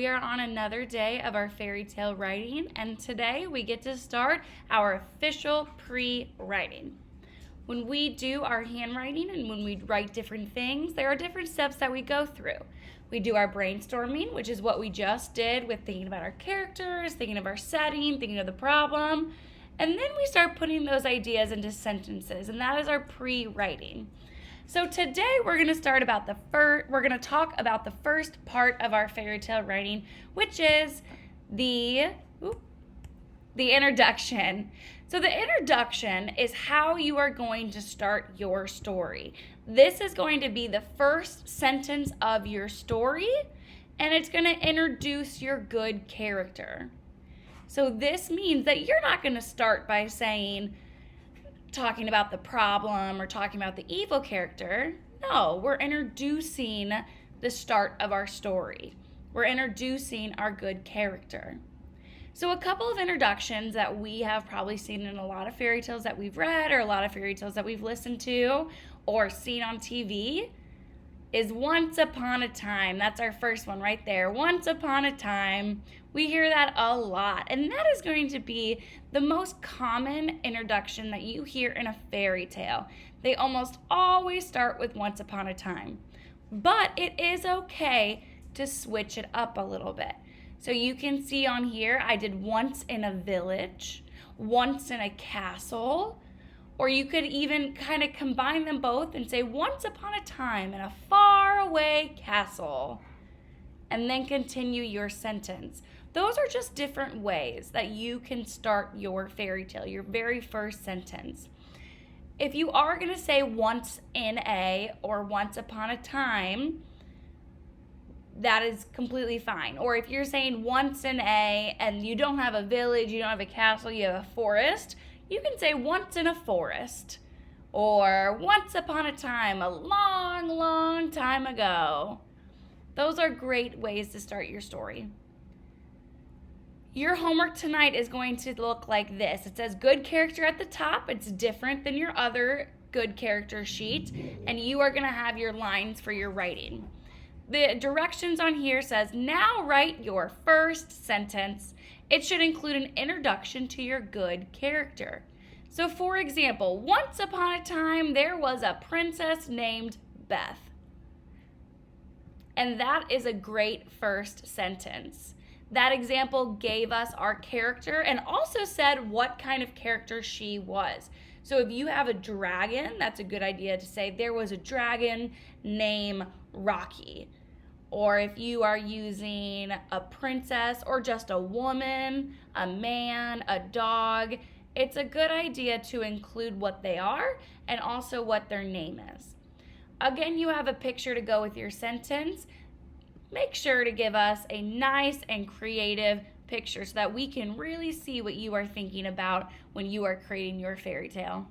We are on another day of our fairy tale writing, and today we get to start our official pre-writing. When we do our handwriting and when we write different things, there are different steps that we go through. We do our brainstorming, which is what we just did with thinking about our characters, thinking of our setting, thinking of the problem, and then we start putting those ideas into sentences, and that is our pre-writing. So today we're going to talk about the first part of our fairy tale writing, which is the introduction. So the introduction is how you are going to start your story. This is going to be the first sentence of your story, and it's going to introduce your good character. So this means that you're not going to start by talking about the problem or talking about the evil character. No, we're introducing the start of our story. We're introducing our good character. So a couple of introductions that we have probably seen in a lot of fairy tales that we've read or a lot of fairy tales that we've listened to or seen on TV is once upon a time. That's our first one right there. Once upon a time. We hear that a lot, and that is going to be the most common introduction that you hear in a fairy tale. They almost always start with once upon a time, but it is okay to switch it up a little bit. So you can see on here, I did once in a village, once in a castle, or you could even kind of combine them both and say once upon a time in a faraway castle, and then continue your sentence. Those are just different ways that you can start your fairy tale, your very first sentence. If you are going to say once in a or once upon a time, that is completely fine. Or if you're saying once in a and you don't have a village, you don't have a castle, you have a forest, you can say once in a forest. Or once upon a time, a long, long time ago. Those are great ways to start your story. Your homework tonight is going to look like this. It says good character at the top. It's different than your other good character sheet. And you are going to have your lines for your writing. The directions on here says, now write your first sentence. It should include an introduction to your good character. So for example, once upon a time, there was a princess named Beth. And that is a great first sentence. That example gave us our character and also said what kind of character she was. So if you have a dragon, that's a good idea to say there was a dragon named Rocky. Or if you are using a princess or just a woman, a man, a dog, it's a good idea to include what they are and also what their name is. Again, you have a picture to go with your sentence. Make sure to give us a nice and creative picture so that we can really see what you are thinking about when you are creating your fairy tale.